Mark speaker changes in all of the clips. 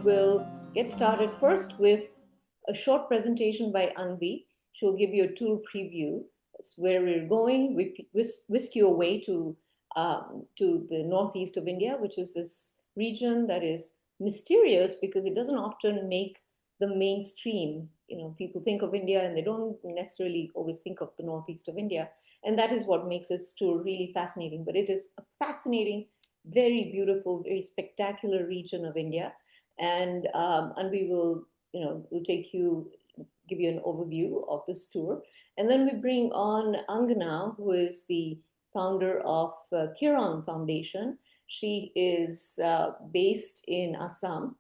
Speaker 1: will get started first with a short presentation by Anvi. She'll give you a tour preview. It's where we're going. We whisk you away to the northeast of India, which is this region that is mysterious because it doesn't often make the mainstream. You know, people think of India and they don't necessarily always think of the northeast of India. And that is what makes this tour really fascinating. But it is a fascinating, very beautiful, very spectacular region of India. And we will, we'll give you an overview of this tour. And then we bring on Angana, who is the founder of Kiran Foundation. She is based in Assam,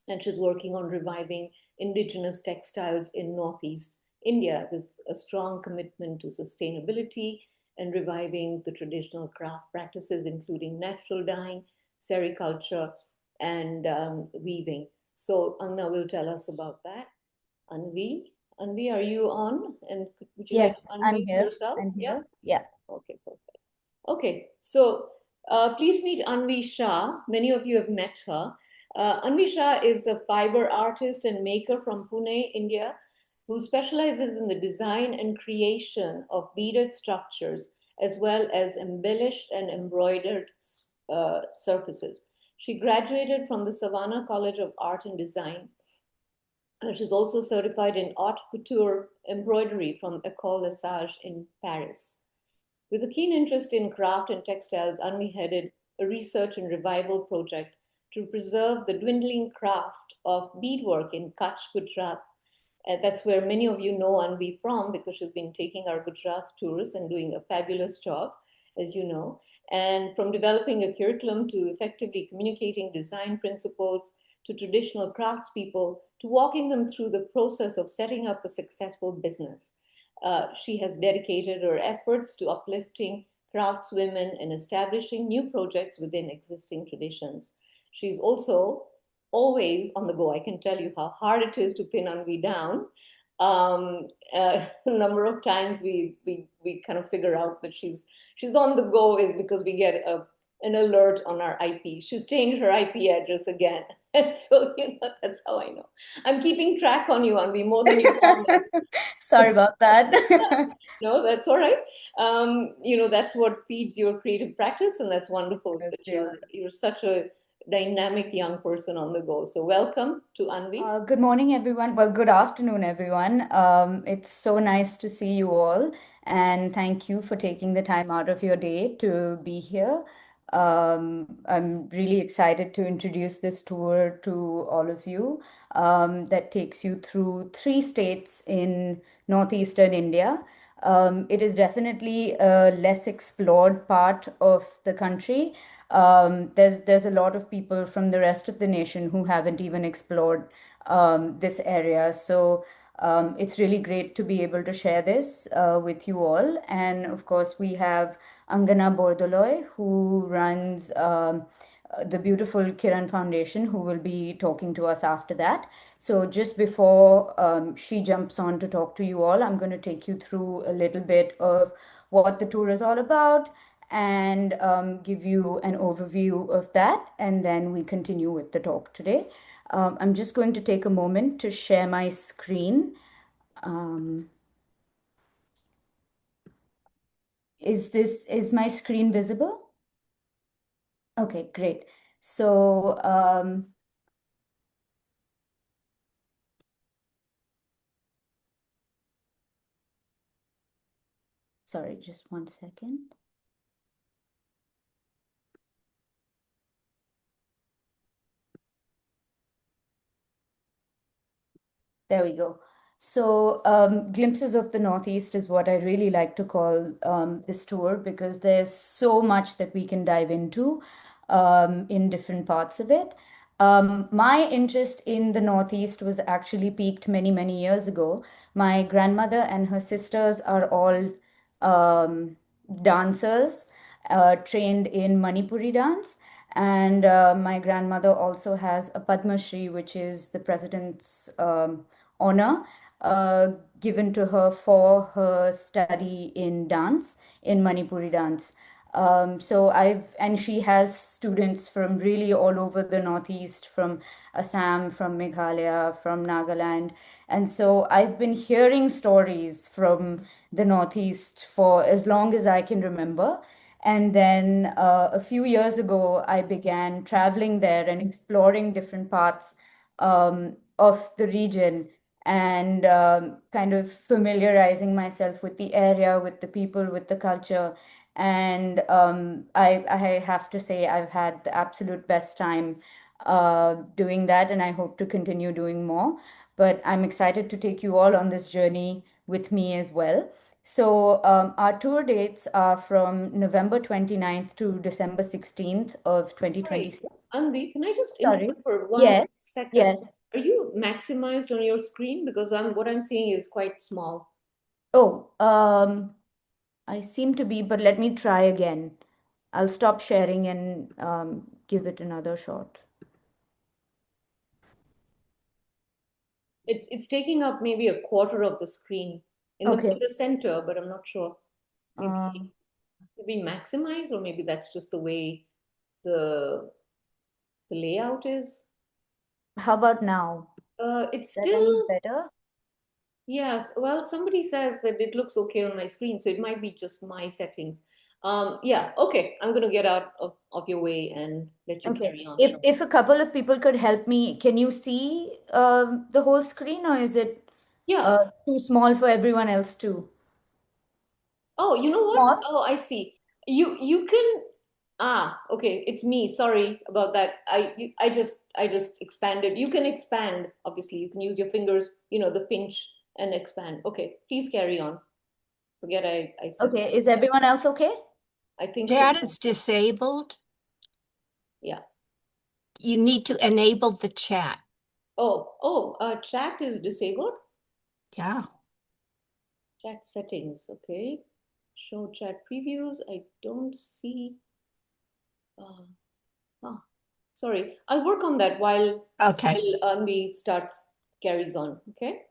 Speaker 1: and she's working on reviving indigenous textiles in Northeast India with a strong commitment to sustainability and reviving the traditional craft practices, including natural dyeing, sericulture, and weaving. So Angana will tell us about that. Anvi, are you on? And would you like
Speaker 2: Yes,
Speaker 1: to
Speaker 2: I'm
Speaker 1: unmute
Speaker 2: here.
Speaker 1: yourself?
Speaker 2: I'm
Speaker 1: Yeah.
Speaker 2: here. Yeah.
Speaker 1: Okay, perfect. Okay, so please meet Anvi Shah. Many of you have met her. Anvi Shah is a fiber artist and maker from Pune, India, who specializes in the design and creation of beaded structures as well as embellished and embroidered surfaces. She graduated from the Savannah College of Art and Design. She's also certified in haute couture embroidery from École des Sages in Paris. With a keen interest in craft and textiles, Anvi headed a research and revival project to preserve the dwindling craft of beadwork in Kutch, Gujarat. That's where many of you know Anvi from because she's been taking our Gujarat tours and doing a fabulous job, as you know. And from developing a curriculum to effectively communicating design principles to traditional craftspeople to walking them through the process of setting up a successful business. She has dedicated her efforts to uplifting craftswomen and establishing new projects within existing traditions. She's also always on the go. I can tell you how hard it is to pin Anvi down. A number of times we kind of figure out that she's on the go is because we get an alert on our IP. She's changed her IP address again. And so, that's how I know. I'm keeping track on you, Anvi, more than you want.
Speaker 2: Sorry about that.
Speaker 1: No, that's all right. That's what feeds your creative practice, and that's wonderful that
Speaker 2: Yeah.
Speaker 1: you're such a dynamic young person on the go. So welcome to Anvi.
Speaker 2: Good morning, everyone. Well, good afternoon, everyone. It's so nice to see you all, and thank you for taking the time out of your day to be here. I'm really excited to introduce this tour to all of you that takes you through 3 states in northeastern India. It is definitely a less explored part of the country. There's a lot of people from the rest of the nation who haven't even explored this area. So it's really great to be able to share this with you all. And of course, we have Angana Bordoloi, who runs the beautiful Kiran Foundation, who will be talking to us after that. So just before she jumps on to talk to you all, I'm going to take you through a little bit of what the tour is all about and give you an overview of that. And then we continue with the talk today. I'm just going to take a moment to share my screen. Is my screen visible? Okay, great. So sorry, just one second. There we go. So, glimpses of the Northeast is what I really like to call this tour because there's so much that we can dive into in different parts of it. My interest in the Northeast was actually peaked many, many years ago. My grandmother and her sisters are all dancers trained in Manipuri dance. And my grandmother also has a Padma Shri, which is the president's honor given to her for her study in dance, in Manipuri dance. And she has students from really all over the Northeast, from Assam, from Meghalaya, from Nagaland. And so I've been hearing stories from the Northeast for as long as I can remember. And then a few years ago, I began traveling there and exploring different parts of the region and kind of familiarizing myself with the area, with the people, with the culture. And I have to say, I've had the absolute best time doing that, and I hope to continue doing more. But I'm excited to take you all on this journey with me as well. So our tour dates are from November 29th to December 16th of
Speaker 1: Sorry,
Speaker 2: 2026.
Speaker 1: Anvi, can I just
Speaker 2: Sorry.
Speaker 1: interrupt for one
Speaker 2: Yes,
Speaker 1: second?
Speaker 2: yes.
Speaker 1: Are you maximized on your screen? Because what I'm seeing is quite small.
Speaker 2: Oh, I seem to be, but let me try again. I'll stop sharing and give it another shot.
Speaker 1: It's taking up maybe a quarter of the screen in
Speaker 2: Okay.
Speaker 1: the center, but I'm not sure. Maybe
Speaker 2: Um,
Speaker 1: maybe maximize, or maybe that's just the way the the layout is.
Speaker 2: how about now?
Speaker 1: It's
Speaker 2: Is that any
Speaker 1: still,
Speaker 2: better?
Speaker 1: yes. Well, somebody says that it looks okay on my screen, so it might be just my settings. Yeah, okay. I'm gonna get out of your way and let you
Speaker 2: Okay.
Speaker 1: carry on.
Speaker 2: If a couple of people could help me, can you see the whole screen, or is it
Speaker 1: Yeah.
Speaker 2: too small for everyone else too?
Speaker 1: Oh, you know what?
Speaker 2: Small?
Speaker 1: Oh, I see. You can, okay, it's me. Sorry about that. I just expanded. You can expand, obviously. You can use your fingers, the pinch and expand. Okay, please carry on. Forget I said that.
Speaker 2: Okay. Is everyone else okay?
Speaker 1: I think so.
Speaker 3: Chat is disabled.
Speaker 1: Yeah.
Speaker 3: You need to enable the chat.
Speaker 1: Chat is disabled.
Speaker 3: Yeah.
Speaker 1: Chat settings. Okay. Show chat previews. I don't see. Uh, huh. Sorry. I'll work on that
Speaker 3: Okay.
Speaker 1: while Anvi starts carries on. Okay.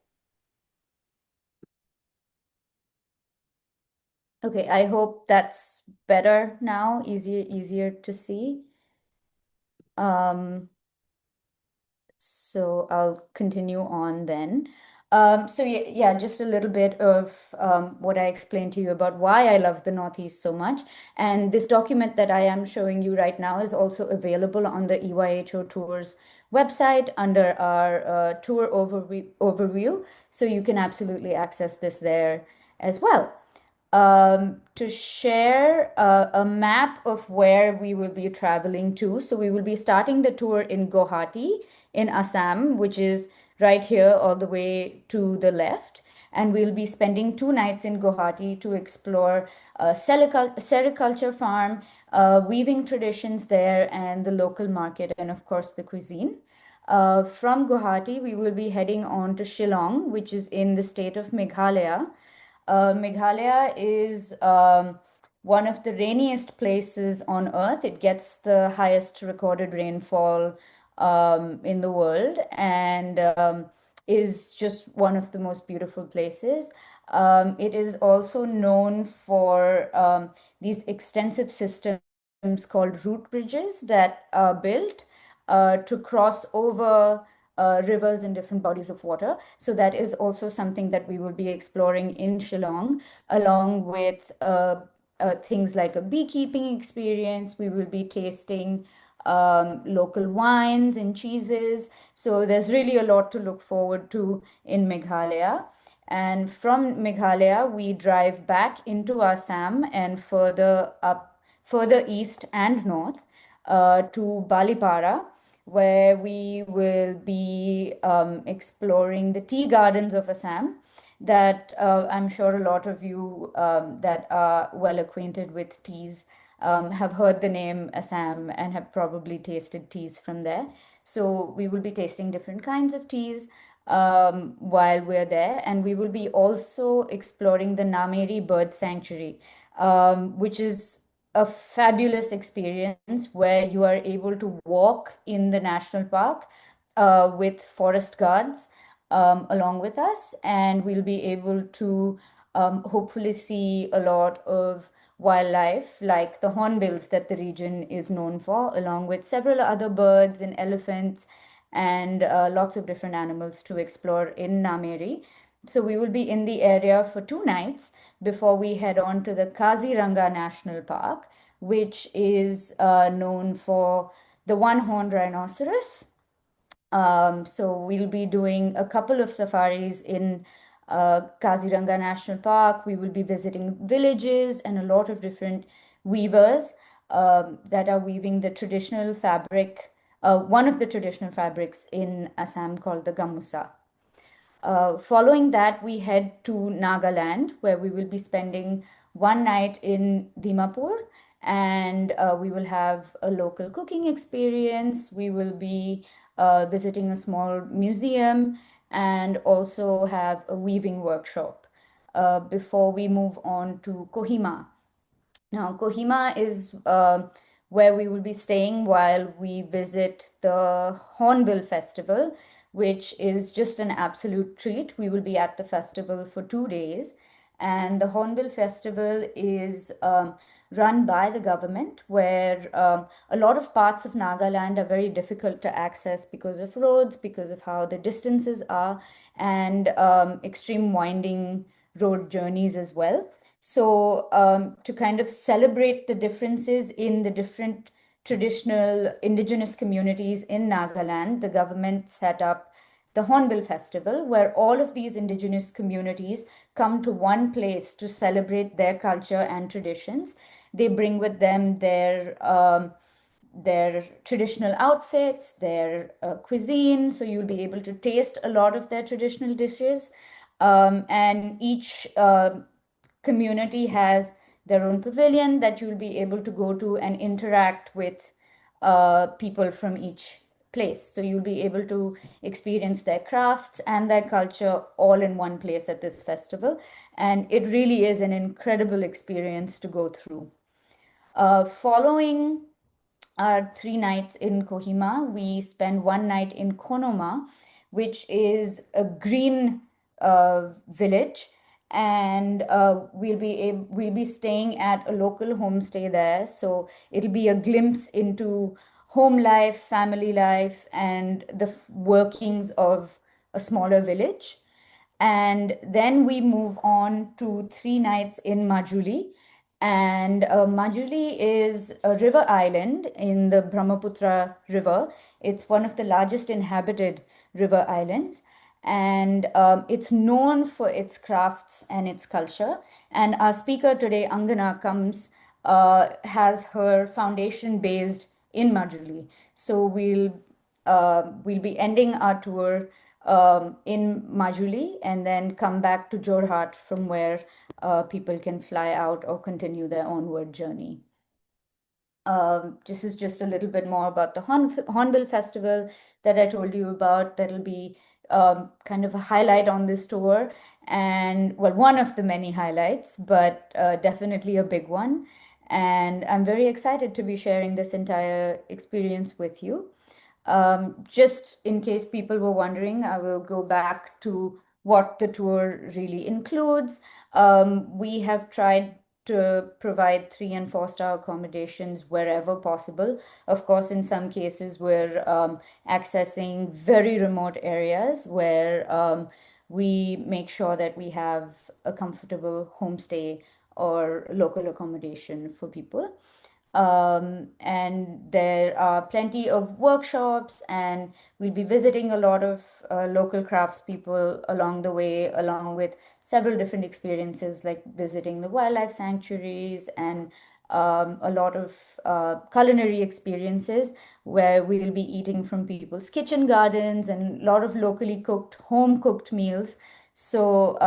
Speaker 2: Okay. I hope that's better now, easier to see. Um, So I'll continue on then. So yeah, just a little bit of what I explained to you about why I love the Northeast so much. And this document that I am showing you right now is also available on the EYHO Tours website under our tour overview. So you can absolutely access this there as well. To share a map of where we will be traveling to. So we will be starting the tour in Guwahati in Assam, which is right here all the way to the left. And we'll be spending 2 nights in Guwahati to explore a sericulture farm, weaving traditions there, and the local market, and of course the cuisine. From Guwahati, we will be heading on to Shillong, which is in the state of Meghalaya. Meghalaya is one of the rainiest places on earth. It gets the highest recorded rainfall in the world and is just one of the most beautiful places. It is also known for these extensive systems called root bridges that are built to cross over rivers and different bodies of water. So that is also something that we will be exploring in Shillong, along with things like a beekeeping experience. We will be tasting local wines and cheeses. So there's really a lot to look forward to in Meghalaya. And from Meghalaya, we drive back into Assam and further east and north to Balipara, where we will be exploring the tea gardens of Assam that I'm sure a lot of you that are well acquainted with teas have heard the name Assam and have probably tasted teas from there. So we will be tasting different kinds of teas while we're there, and we will be also exploring the Nameri Bird Sanctuary, which is a fabulous experience where you are able to walk in the national park with forest guards along with us, and we'll be able to hopefully see a lot of wildlife like the hornbills that the region is known for, along with several other birds and elephants and lots of different animals to explore in Nameri. So we will be in the area for 2 nights before we head on to the Kaziranga National Park, which is known for the one-horned rhinoceros. So we'll be doing a couple of safaris in Kaziranga National Park. We will be visiting villages and a lot of different weavers that are weaving the traditional fabric, one of the traditional fabrics in Assam called the gamusa. Following that, we head to Nagaland, where we will be spending 1 night in Dimapur, and we will have a local cooking experience. We will be visiting a small museum and also have a weaving workshop before we move on to Kohima. Now, Kohima is where we will be staying while we visit the Hornbill Festival, which is just an absolute treat. We will be at the festival for 2 days, and the Hornbill Festival is run by the government, where a lot of parts of Nagaland are very difficult to access because of roads, because of how the distances are, and extreme winding road journeys as well. So, to kind of celebrate the differences in the different traditional indigenous communities in Nagaland, the government set up the Hornbill Festival, where all of these indigenous communities come to one place to celebrate their culture and traditions. They bring with them their traditional outfits, their cuisine, so you'll be able to taste a lot of their traditional dishes. And each community has their own pavilion that you'll be able to go to and interact with people from each place. So you'll be able to experience their crafts and their culture all in one place at this festival. And it really is an incredible experience to go through. Following our 3 nights in Kohima, we spend 1 night in Konoma, which is a green village, and we'll be staying at a local homestay there. So it'll be a glimpse into home life, family life, and the workings of a smaller village. And then we move on to 3 nights in Majuli. And Majuli is a river island in the Brahmaputra River. It's one of the largest inhabited river islands. And it's known for its crafts and its culture. And our speaker today, Angana, has her foundation based in Majuli. So we'll be ending our tour in Majuli and then come back to Jorhat, from where people can fly out or continue their onward journey. This is just a little bit more about the Hornbill Festival that I told you about. That'll be kind of a highlight on this tour, and well, one of the many highlights, but definitely a big one. And I'm very excited to be sharing this entire experience with you. Just in case people were wondering, I will go back to what the tour really includes. We have tried to provide 3 and 4 star accommodations wherever possible. Of course, in some cases, we're accessing very remote areas where we make sure that we have a comfortable homestay or local accommodation for people. And there are plenty of workshops, and we'll be visiting a lot of local craftspeople along the way, along with several different experiences like visiting the wildlife sanctuaries and a lot of culinary experiences where we'll be eating from people's kitchen gardens and a lot of locally cooked, home cooked meals. So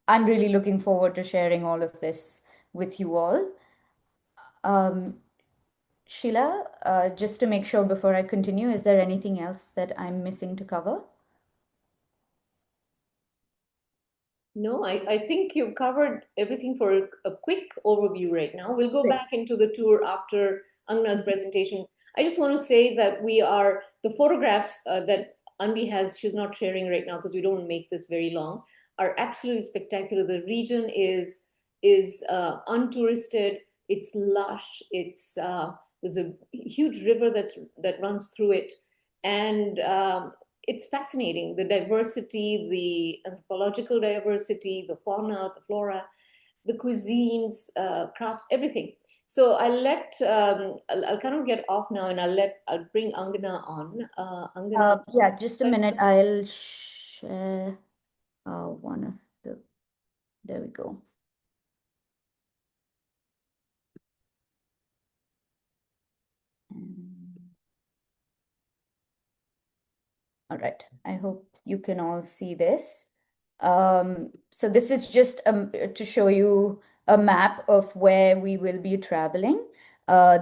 Speaker 2: I'm really looking forward to sharing all of this with you all. Um, Sheila, just to make sure before I continue, is there anything else that I'm missing to cover?
Speaker 1: No, I think you've covered everything for a quick overview right now. We'll go
Speaker 2: Great.
Speaker 1: back into the tour after Angana's presentation. I just want to say that the photographs that Anvi has, she's not sharing right now because we don't make this very long, are absolutely spectacular. The region is is untouristed. It's lush. There's a huge river that runs through it, and it's fascinating. The diversity, the anthropological diversity, the fauna, the flora, the cuisines, crafts, everything. So I'll kind of get off now, and I'll bring Angana on. Angana.
Speaker 2: Yeah, just a minute. I'll share one of the, there we go. All right, I hope you can all see this. So this is just to show you a map of where we will be traveling.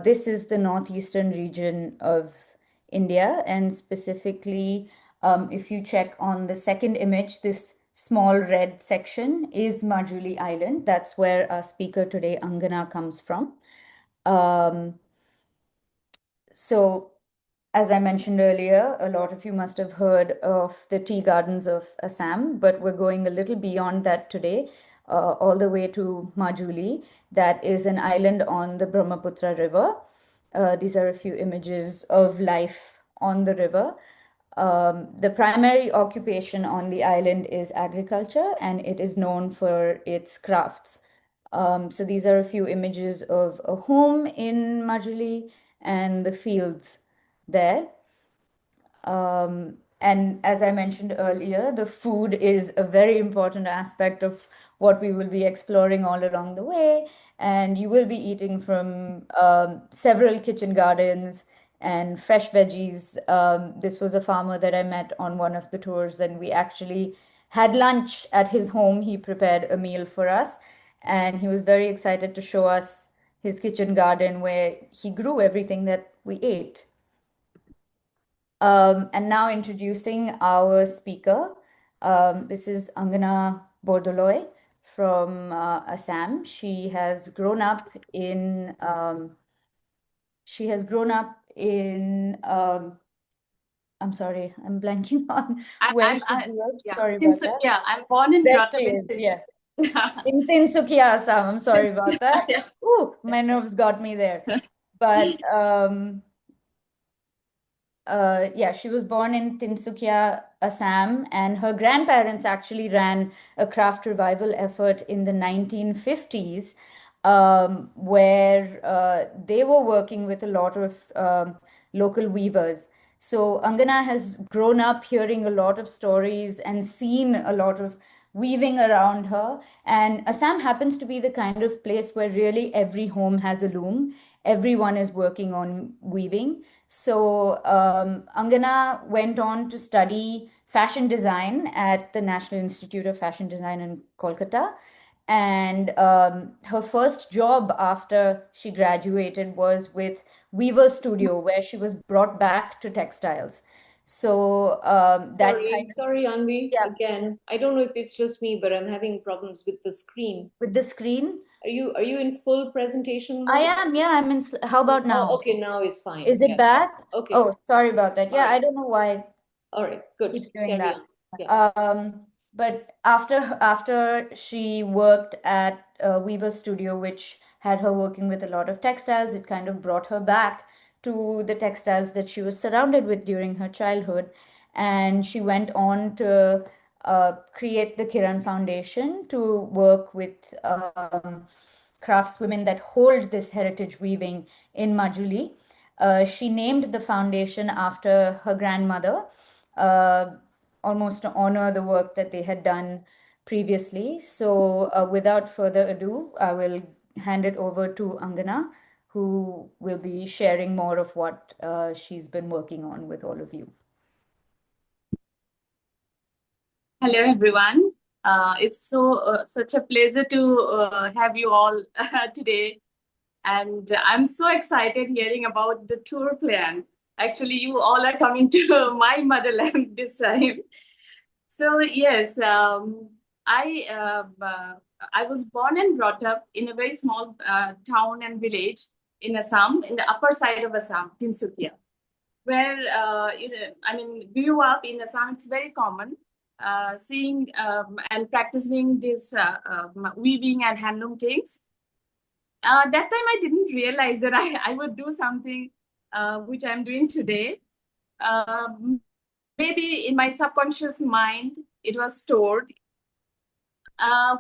Speaker 2: This is the northeastern region of India, and specifically, if you check on the second image, this small red section is Majuli Island. That's where our speaker today, Angana, comes from. So as I mentioned earlier, a lot of you must have heard of the tea gardens of Assam, but we're going a little beyond that today, all the way to Majuli. That is an island on the Brahmaputra River. These are a few images of life on the river. The primary occupation on the island is agriculture, and it is known for its crafts. So these are a few images of a home in Majuli and the fields there. And as I mentioned earlier, the food is a very important aspect of what we will be exploring all along the way. And you will be eating from several kitchen gardens and fresh veggies. This was a farmer that I met on one of the tours, and we actually had lunch at his home. He prepared a meal for us, and he was very excited to show us his kitchen garden where he grew everything that we ate. And now introducing our speaker. This is Angana Bordoloi from Assam. She has grown up in I'm sorry, I'm blanking on where she grew up.
Speaker 4: Yeah,
Speaker 2: Sorry about that.
Speaker 4: Yeah, I'm born and
Speaker 2: There
Speaker 4: brought up
Speaker 2: she
Speaker 4: in
Speaker 2: is, yeah.
Speaker 4: Tinsukia.
Speaker 2: In Tinsukia, Assam. I'm sorry about that.
Speaker 4: Yeah.
Speaker 2: Ooh, my nerves got me there. But yeah, she was born in Tinsukia, Assam, and her grandparents actually ran a craft revival effort in the 1950s, where they were working with a lot of local weavers. So Angana has grown up hearing a lot of stories and seen a lot of weaving around her. And Assam happens to be the kind of place where really every home has a loom. Everyone is working on weaving. So Angana went on to study fashion design at the National Institute of Fashion Design in Kolkata. And her first job after she graduated was with Weaver Studio, where she was brought back to textiles. So that
Speaker 1: Sorry, Anvi.
Speaker 2: Yeah.
Speaker 1: Again, I don't know if it's just me, but I'm having problems with the screen.
Speaker 2: With the screen?
Speaker 1: Are you in full presentation mode?
Speaker 2: I am, yeah. I'm in. How about now?
Speaker 1: Oh, okay, now it's fine.
Speaker 2: Is it
Speaker 1: Yeah.
Speaker 2: back?
Speaker 1: Okay.
Speaker 2: Oh, sorry about that. Yeah,
Speaker 1: All right.
Speaker 2: I don't know why
Speaker 1: All right, good.
Speaker 2: keeps doing
Speaker 1: Carry
Speaker 2: that.
Speaker 1: on. Yeah.
Speaker 2: But after she worked at Weaver Studio, which had her working with a lot of textiles, it kind of brought her back to the textiles that she was surrounded with during her childhood. And she went on to create the Kiran Foundation to work with craftswomen that hold this heritage weaving in Majuli. She named the foundation after her grandmother, almost to honor the work that they had done previously. So without further ado, I will hand it over to Angana, who will be sharing more of what she's been working on with all of you.
Speaker 4: Hello, everyone. It's such a pleasure to have you all today. And I'm so excited hearing about the tour plan. Actually, you all are coming to my motherland this time. So yes, I was born and brought up in a very small town and village in Assam, in the upper side of Assam, Tinsukia, where I mean, grew up in Assam. It's very common seeing and practicing this weaving and handloom things. That time I didn't realize that I would do something which I'm doing today. Maybe in my subconscious mind, it was stored.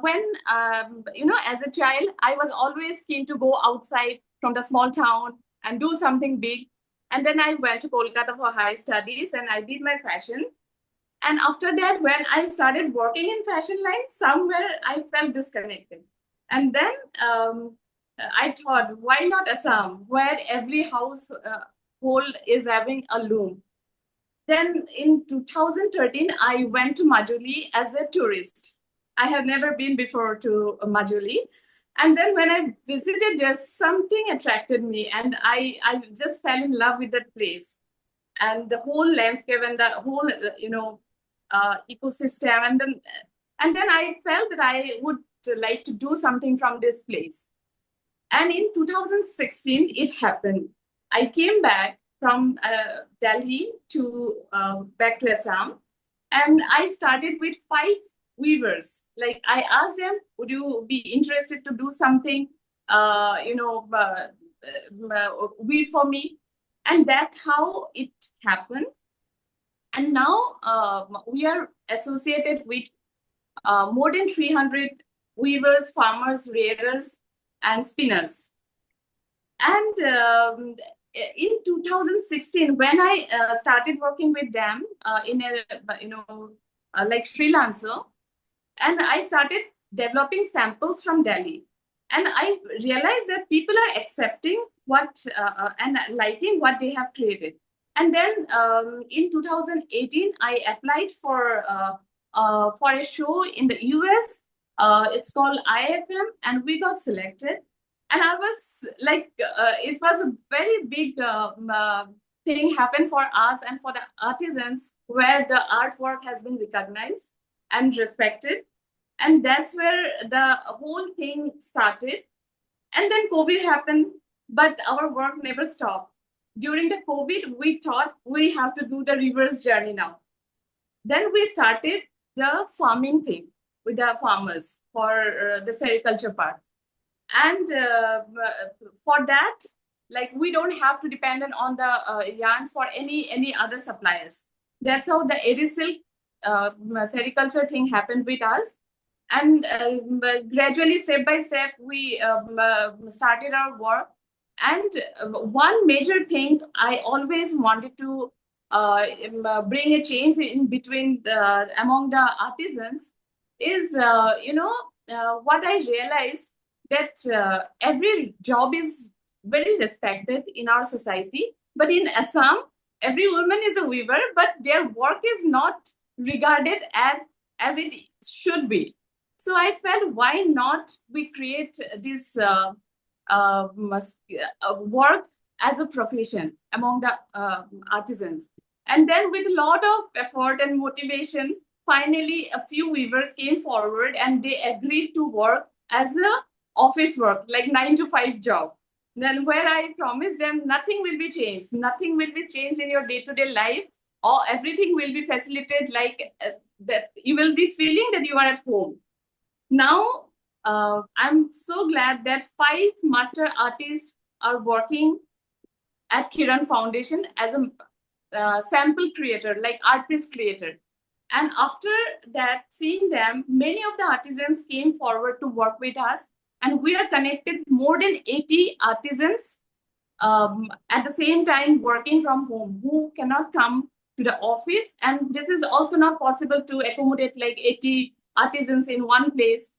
Speaker 4: When, as a child, I was always keen to go outside from the small town and do something big. And then I went to Kolkata for higher studies and I did my fashion. And after that, when I started working in fashion line, somewhere I felt disconnected. And then I thought, why not Assam, where every household is having a loom? Then in 2013, I went to Majuli as a tourist. I have never been before to Majuli. And then when I visited, there's something attracted me and I just fell in love with that place and the whole landscape and the whole, ecosystem. And then I felt that I would like to do something from this place. And in 2016, it happened. I came back from Delhi to back to Assam, and I started with 5 weavers. Like I asked them, would you be interested to do something, weave for me? And that's how it happened. And now we are associated with more than 300 weavers, farmers, rearers, and spinners. And in 2016, when I started working with them in a like freelancer, and I started developing samples from Delhi, and I realized that people are accepting what and liking what they have created. And then in 2018, I applied for a show in the US. It's called IFM, and we got selected. And I was like, it was a very big thing happened for us and for the artisans, where the artwork has been recognized and respected. And that's where the whole thing started. And then COVID happened, but our work never stopped. During the COVID, we thought we have to do the reverse journey now. Then we started the farming thing with the farmers for the sericulture part. And for that, like we don't have to depend on the yarns for any other suppliers. That's how the Erisilk sericulture thing happened with us. And gradually, step by step, we started our work. And one major thing I always wanted to bring a change in between among the artisans is, what I realized, that every job is very respected in our society. But in Assam, every woman is a weaver, but their work is not regarded as it should be. So I felt, why not we create this work as a profession among the artisans. And then with a lot of effort and motivation, finally a few weavers came forward and they agreed to work as a office work, like 9-to-5 job. Then where I promised them nothing will be changed. Nothing will be changed in your day-to-day life, or everything will be facilitated like that. You will be feeling that you are at home. Now, I'm so glad that 5 master artists are working at Kiran Foundation as a sample creator, like artist creator. And after that, seeing them, many of the artisans came forward to work with us. And we are connected more than 80 artisans at the same time working from home who cannot come to the office. And this is also not possible to accommodate like 80 artisans in one place.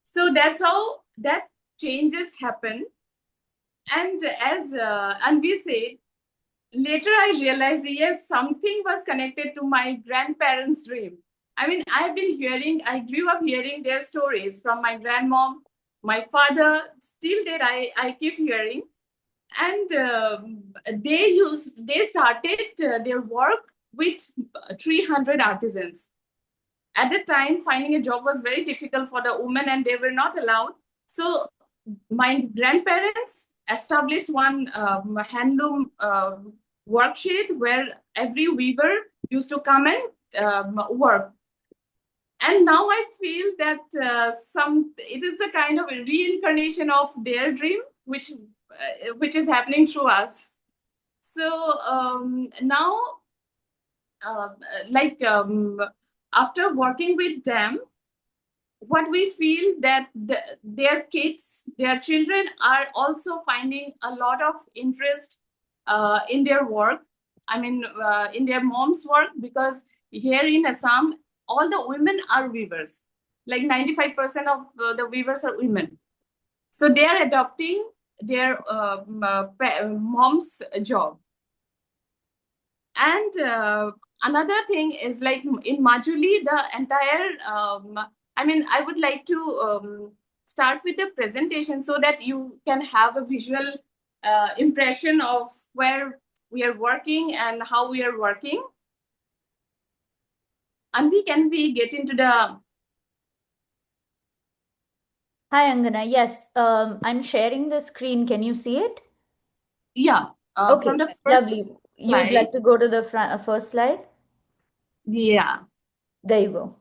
Speaker 4: So that's how that changes happen. And as Anvi said, later I realized, yes, something was connected to my grandparents' dream. I mean, I grew up hearing their stories from my grandmom, my father, still that I keep hearing. And they started their work with 300 artisans. At the time, finding a job was very difficult for the women and they were not allowed. So my grandparents established one handloom worksheet where every weaver used to come and work. And now I feel that it is a kind of a reincarnation of their dream, which is happening through us. So now, after working with them, what we feel that their kids, their children are also finding a lot of interest in their work. I mean, in their mom's work, because here in Assam, all the women are weavers. Like 95% of the weavers are women. So they are adopting their mom's job. And another thing is, like in Majuli, the entire, I would like to start with the presentation so that you can have a visual impression of where we are working and how we are working. Anvi, can we get into the...
Speaker 2: Hi, Angana. Yes, I'm sharing the screen. Can you see it?
Speaker 4: Yeah.
Speaker 2: Okay,
Speaker 4: from the first
Speaker 2: lovely. You'd like to go to the first slide?
Speaker 4: Yeah.
Speaker 2: There you go.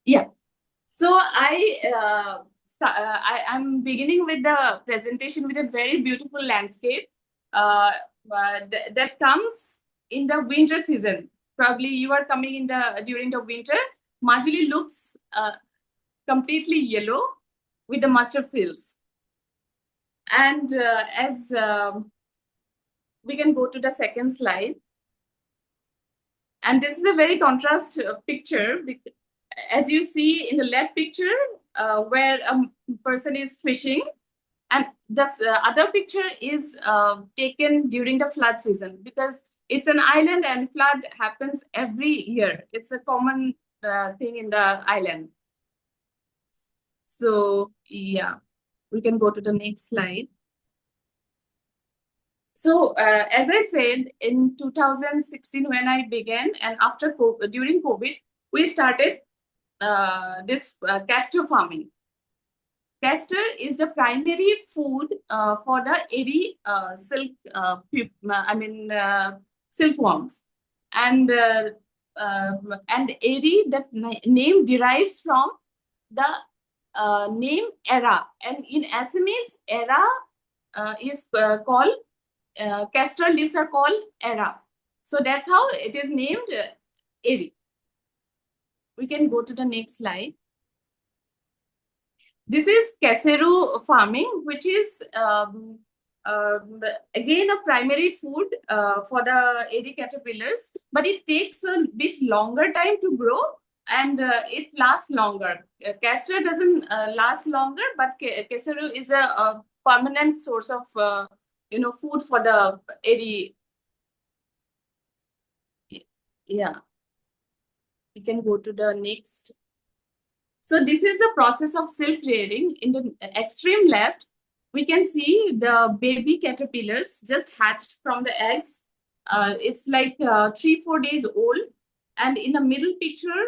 Speaker 4: Yeah. So I'm beginning with the presentation with a very beautiful landscape that comes in the winter season. Probably you are coming during the winter. Majuli looks completely yellow with the mustard fields. And as we can go to the second slide. And this is a very contrast picture. As you see in the left picture, where a person is fishing, and the other picture is taken during the flood season, because it's an island and flood happens every year. It's a common thing in the island. So yeah, we can go to the next slide. So as I said, in 2016 when I began, and during COVID, we started this castor farming. Castor is the primary food for the airy silkworms, and airy, that name derives from the name Era, and in Assamese, Era is called castor leaves are called Era, so that's how it is named airy. We can go to the next slide. This is Caseru farming, which is again a primary food for the airy caterpillars, but it takes a bit longer time to grow, and it lasts longer. Castor doesn't last longer, but Caseru is a permanent source of food for the airy. Yeah, we can go to the next. So this is the process of silk rearing. In the extreme left, we can see the baby caterpillars just hatched from the eggs. It's like 3-4 days old. And in the middle picture,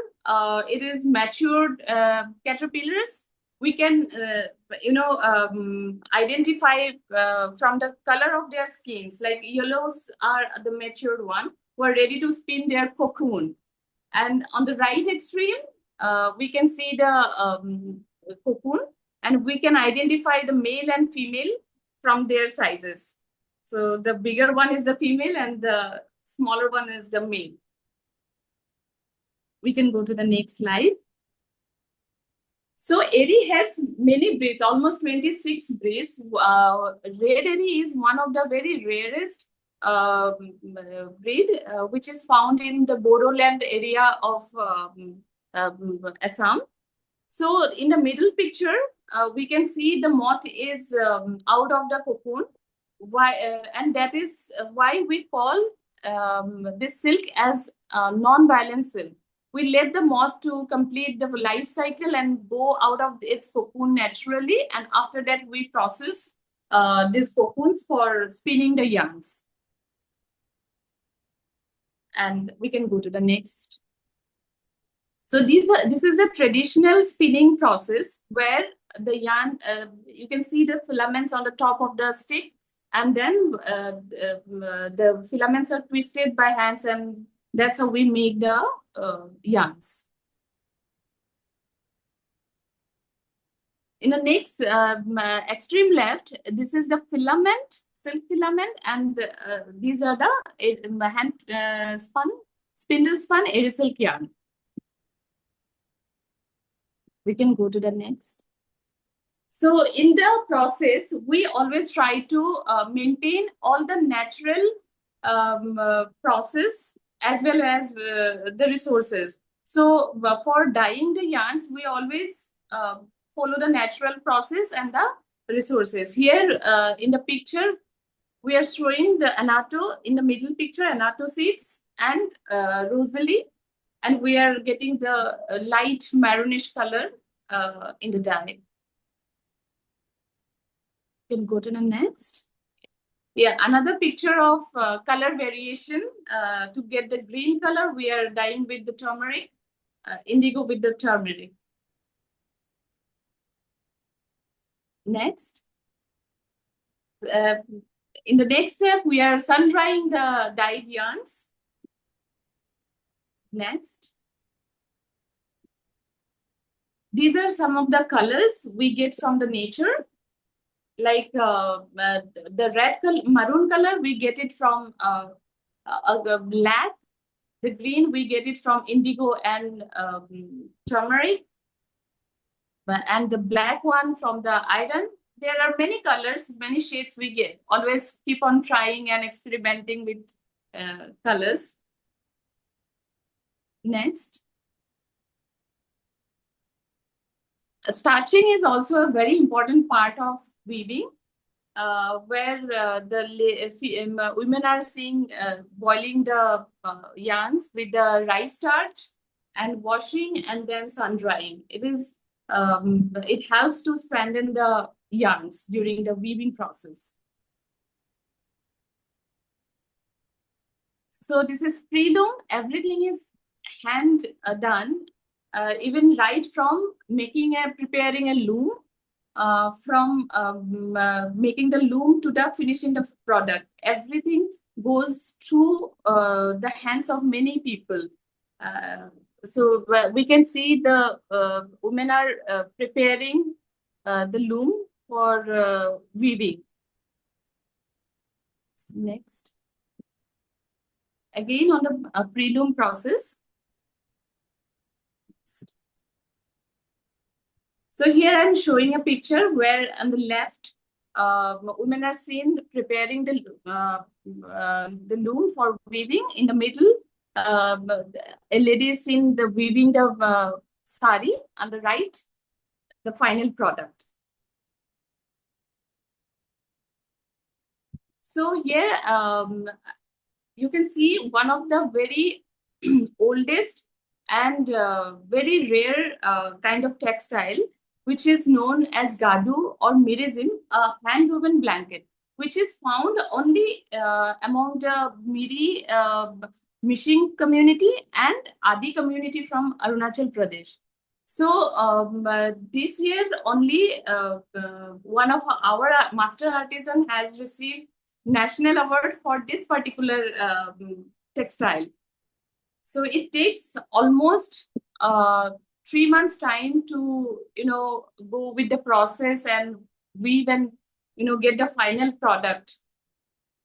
Speaker 4: it is matured caterpillars. We can, identify from the color of their skins. Like yellows are the matured one who are ready to spin their cocoon. And on the right extreme, we can see the cocoon, and we can identify the male and female from their sizes. So the bigger one is the female and the smaller one is the male. We can go to the next slide. So airy has many breeds, almost 26 breeds. Red airy is one of the very rarest breed, which is found in the Bodoland area of Assam. So in the middle picture, we can see the moth is out of the cocoon. And that is why we call this silk as non-violent silk. We let the moth to complete the life cycle and go out of its cocoon naturally. And after that, we process these cocoons for spinning the yarns. And we can go to the next. So this is the traditional spinning process, where the yarn, you can see the filaments on the top of the stick, and then the filaments are twisted by hands, and that's how we make the yarns. In the next extreme left, this is the filament, silk filament, and these are the hand spun, spindle spun air silk yarn. We can go to the next. So in the process, we always try to maintain all the natural process as well as the resources. So for dyeing the yarns, we always follow the natural process and the resources. Here in the picture, we are showing the annatto, in the middle picture, annatto seeds and rosalie, and we are getting the light maroonish color in the dye. You can go to the next. Yeah, another picture of color variation. To get the green color, we are dyeing with the turmeric, indigo with the turmeric. Next. In the next step, we are sun drying the dyed yarns. Next. These are some of the colors we get from the nature. Like the red color, maroon color, we get it from black. The green, we get it from indigo and turmeric. And the black one from the iron. There are many colors, many shades we get. Always keep on trying and experimenting with colors. Next. Starching is also a very important part of weaving, where the women are seeing boiling the yarns with the rice starch and washing and then sun drying. It helps to strengthen the yarns during the weaving process. So this is pre-loom. Everything is hand done, even right from preparing a loom, from making the loom to the finishing the product. Everything goes through the hands of many people. So we can see the women are preparing the loom for weaving. Next. Again on the pre-loom process. So here I'm showing a picture where on the left, women are seen preparing the loom for weaving. In the middle, a lady is seen weaving the sari. On the right, the final product. So here you can see one of the very oldest and very rare kind of textile, which is known as gadu or mirizim, a hand-woven blanket, which is found only among the Miri Mishing community and Adi community from Arunachal Pradesh. So this year only one of our master artisan has received national award for this particular textile. So it takes almost 3 months time to go with the process and weave and get the final product.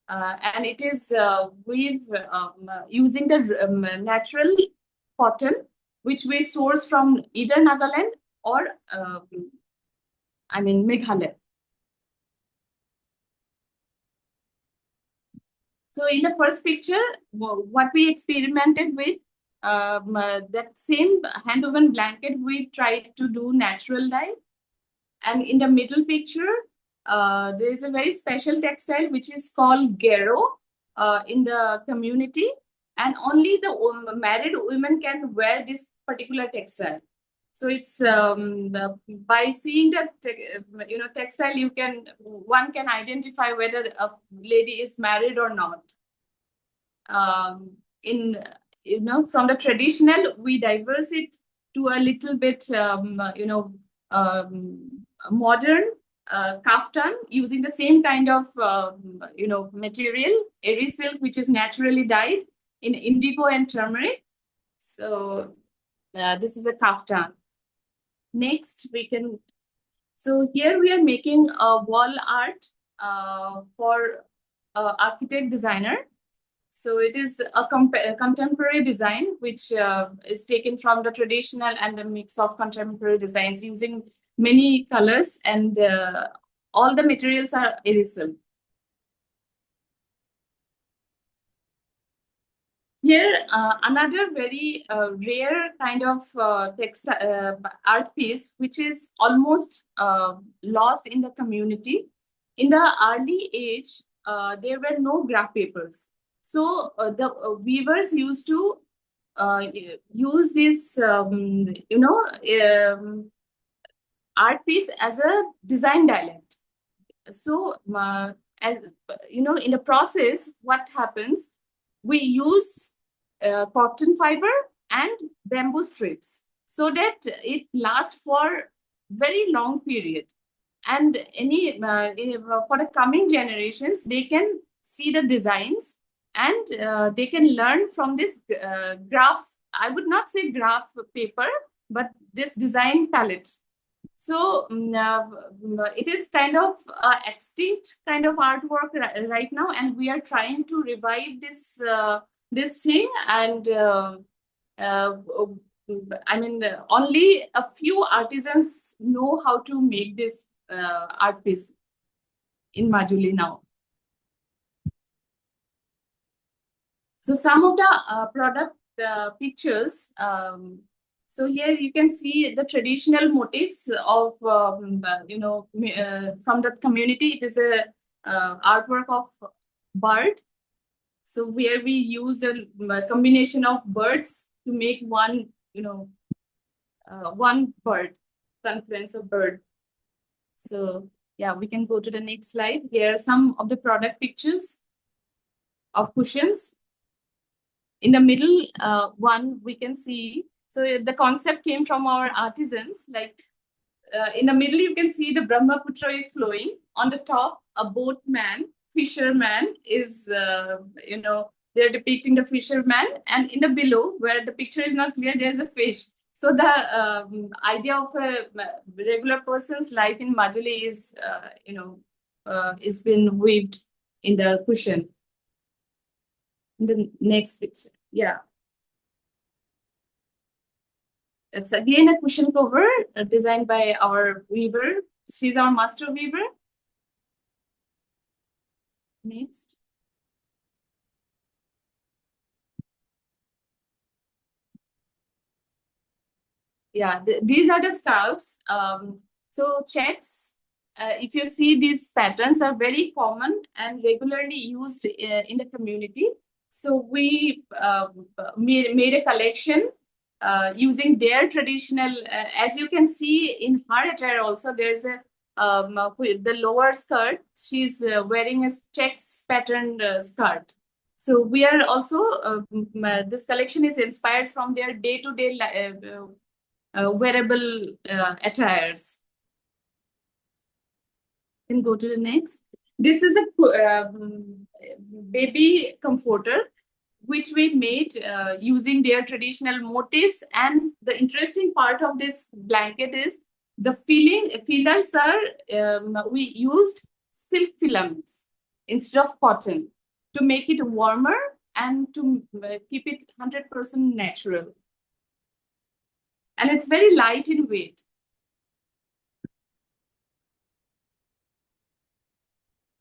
Speaker 4: And it is weave using the natural cotton, which we source from either Nagaland or Meghalaya. So in the first picture, what we experimented with, that same hand-woven blanket, we tried to do natural dye. And in the middle picture, there is a very special textile which is called gero in the community. And only the married women can wear this particular textile. So it's by seeing that textile, one can identify whether a lady is married or not. From the traditional, we diverse it to a little bit modern kaftan using the same kind of material, eri silk, which is naturally dyed in indigo and turmeric. So this is a kaftan. Next, so here we are making a wall art for architect designer. So it is a contemporary design, which is taken from the traditional and a mix of contemporary designs using many colors, and all the materials are artisan. Here, another very rare kind of textile art piece, which is almost lost in the community. In the early age, there were no graph papers. So the weavers used to use this, art piece as a design dialect. So, as you know, in the process, what happens? We use cotton fiber and bamboo strips so that it lasts for very long period. And for the coming generations, they can see the designs and they can learn from this graph. I would not say graph paper, but this design palette. So it is kind of extinct kind of artwork right now, and we are trying to revive this thing. And I mean, only a few artisans know how to make this art piece in Majuli now. So some of the product pictures. So here you can see the traditional motifs of, from the community. It is a artwork of bird. So where we use a combination of birds to make one, one bird, confluence of bird. So yeah, we can go to the next slide. Here are some of the product pictures of cushions. In the middle one, we can see, so the concept came from our artisans. Like in the middle, you can see the Brahmaputra is flowing. On the top, a boatman, fisherman is, they're depicting the fisherman. And in the below, where the picture is not clear, there's a fish. So the idea of a regular person's life in Majuli is, is been weaved in the cushion. The next picture, yeah. It's again a cushion cover designed by our weaver. She's our master weaver. Next. Yeah, these are the scarves. So checks, if you see, these patterns are very common and regularly used in the community. So we made a collection using their traditional, as you can see in her attire also, there's a the lower skirt, she's wearing a checks patterned skirt. So we are also, this collection is inspired from their day-to-day wearable attires. Can go to the next. This is a baby comforter, which we made using their traditional motifs. And the interesting part of this blanket is the fillers are, we used silk filaments instead of cotton to make it warmer and to keep it 100% natural. And it's very light in weight.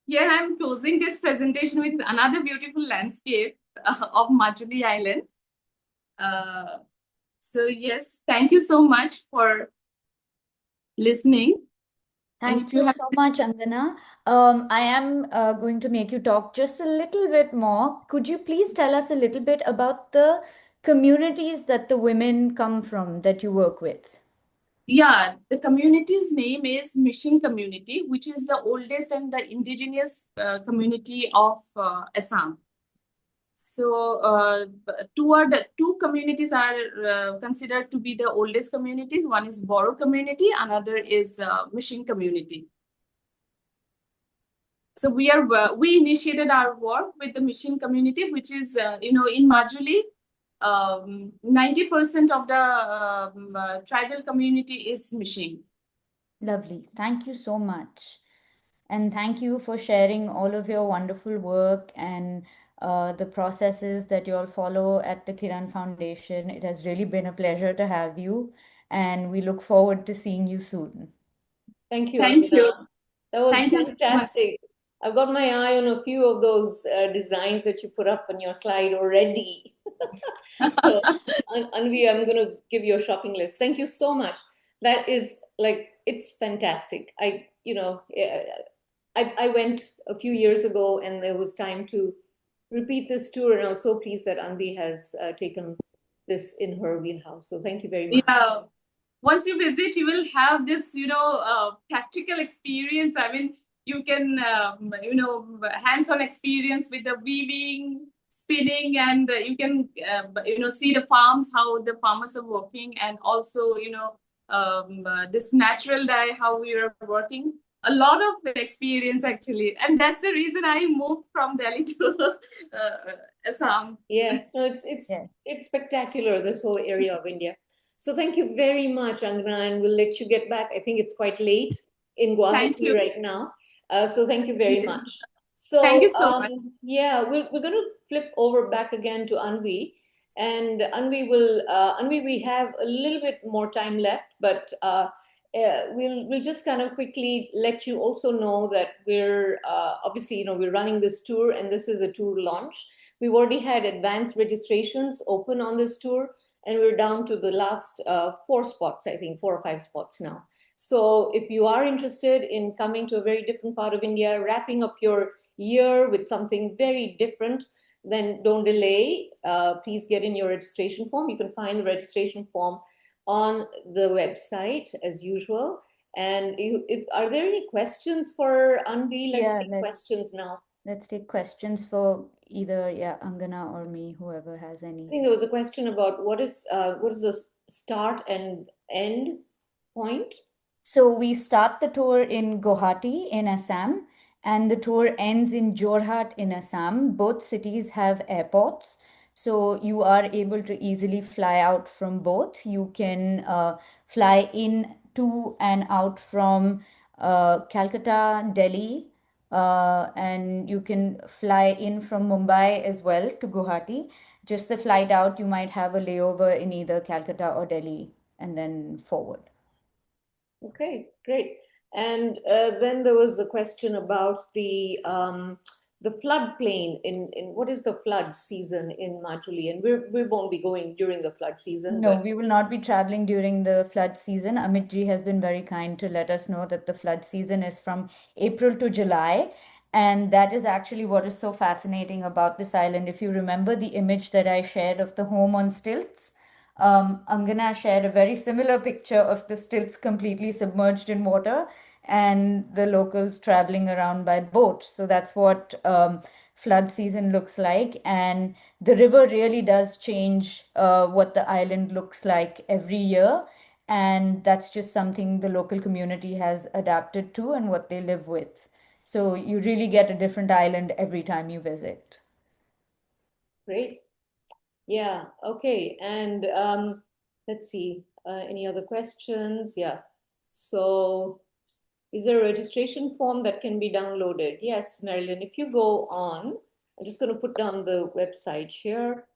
Speaker 4: Here I'm closing this presentation with another beautiful landscape of Majuli Island. So yes, thank you so much for listening.
Speaker 2: Thank you so much, Angana. I am going to make you talk just a little bit more. Could you please tell us a little bit about the communities that the women come from that you work with?
Speaker 4: Yeah, the community's name is Mission Community, which is the oldest and the indigenous community of Assam. So two communities are considered to be the oldest communities. One is Boro community, another is Mission community. So we initiated our work with the Mission community, which is in Majuli. 90% of the tribal community is Mishing.
Speaker 2: Lovely. Thank you so much. And thank you for sharing all of your wonderful work and the processes that you all follow at the Kiran Foundation. It has really been a pleasure to have you, and we look forward to seeing you soon.
Speaker 1: Thank you,
Speaker 4: Thank you.
Speaker 1: Angana. That was
Speaker 4: Thank you so much.
Speaker 1: fantastic. I've got my eye on a few of those designs that you put up on your slide already. So, Anvi, I'm going to give you a shopping list. Thank you so much. That is like, it's fantastic. I went a few years ago and there was time to repeat this tour, and I was so pleased that Anvi has taken this in her wheelhouse. So thank you very much.
Speaker 4: Yeah. Once you visit, you will have this, practical experience. I mean, you can, hands-on experience with the weaving, spinning, and you can, see the farms, how the farmers are working, and also, this natural dye, how we are working. A lot of experience, actually. And that's the reason I moved from Delhi to Assam.
Speaker 1: Yes, no, it's spectacular, this whole area of India. So thank you very much, Angana, and we'll let you get back. I think it's quite late in
Speaker 4: Thank
Speaker 1: Guwahati
Speaker 4: you.
Speaker 1: right now. So thank you very much. So
Speaker 4: Thank you so much.
Speaker 1: yeah, we're going to flip over back again to Anvi, and Anvi we have a little bit more time left, but we'll just kind of quickly let you also know that we're obviously we're running this tour, and this is a tour launch. We've already had advanced registrations open on this tour, and we're down to the last 4 spots, I think 4 or 5 spots now. So if you are interested in coming to a very different part of India, wrapping up your year with something very different, then don't delay. Please get in your registration form. You can find the registration form on the website as usual. And are there any questions for Anvi? Let's take questions now.
Speaker 2: Let's take questions for either Angana or me, whoever has
Speaker 1: I
Speaker 2: any.
Speaker 1: think there was a question about what is the start and end point?
Speaker 2: So we start the tour in Guwahati in Assam, and the tour ends in Jorhat in Assam. Both cities have airports, so you are able to easily fly out from both. You can fly in to and out from Calcutta, Delhi, and you can fly in from Mumbai as well to Guwahati. Just the flight out, you might have a layover in either Calcutta or Delhi, and then forward.
Speaker 1: Okay, great. And then there was a question about the floodplain in what is the flood season in Majuli, and we won't be going during the flood season.
Speaker 2: No,
Speaker 1: but
Speaker 2: we will not be traveling during the flood season. Amit ji has been very kind to let us know that the flood season is from April to July. And that is actually what is so fascinating about this island. If you remember the image that I shared of the home on stilts, Angana shared a very similar picture of the stilts completely submerged in water and the locals traveling around by boat. So that's what flood season looks like. And the river really does change what the island looks like every year. And that's just something the local community has adapted to and what they live with. So you really get a different island every time you visit.
Speaker 1: Great. Yeah, okay. And let's see, any other questions? Yeah. So is there a registration form that can be downloaded? Yes, Marilyn, if you go on, I'm just going to put down the website here.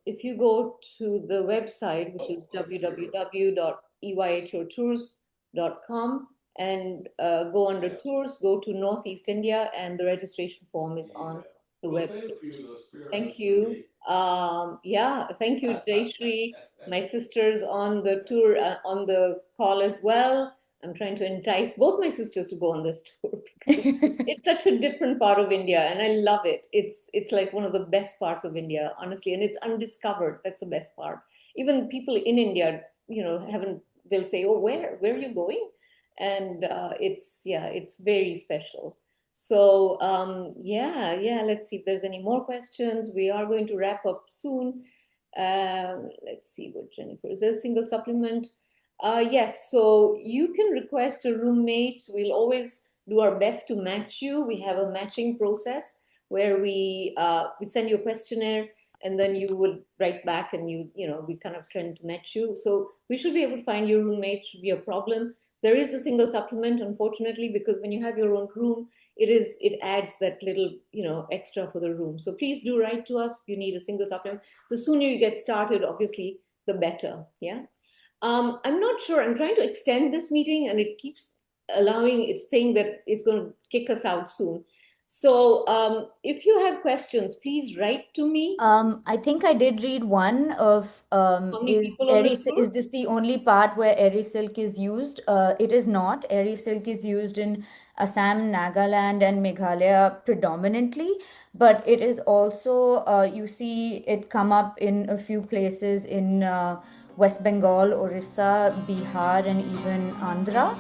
Speaker 1: If you go to the website, which is www.eyhotours.com, and go under tours, go to Northeast India, and the registration form is on the web. Thank you. Yeah, thank you, Jayashri. My sister's on the tour, on the call as well. I'm trying to entice both my sisters to go on this tour because it's such a different part of India, and I love it. It's like one of the best parts of India, honestly, and it's undiscovered. That's the best part. Even people in India, haven't. They'll say, "Oh, where are you going?" And it's very special. So let's see if there's any more questions. We are going to wrap up soon. Let's see what Jennifer, is there a single supplement? Yes, so you can request a roommate. We'll always do our best to match you. We have a matching process where we send you a questionnaire. and then you would write back and we kind of tend to match you. So we should be able to find your roommate. Should be a problem. There is a single supplement, unfortunately, because when you have your own room, it adds that little extra for the room. So please do write to us if you need a single supplement. The sooner you get started, obviously, the better. Yeah. I'm not sure. I'm trying to extend this meeting, and it keeps it's saying that it's going to kick us out soon. So if you have questions, please write to me.
Speaker 2: I think I did read one of
Speaker 1: How many
Speaker 2: is
Speaker 1: people on the
Speaker 2: is this the only part where eri silk is used? It is not. Eri silk is used in Assam, Nagaland, and Meghalaya predominantly, but it is also you see it come up in a few places in West Bengal, Orissa, Bihar, and even Andhra.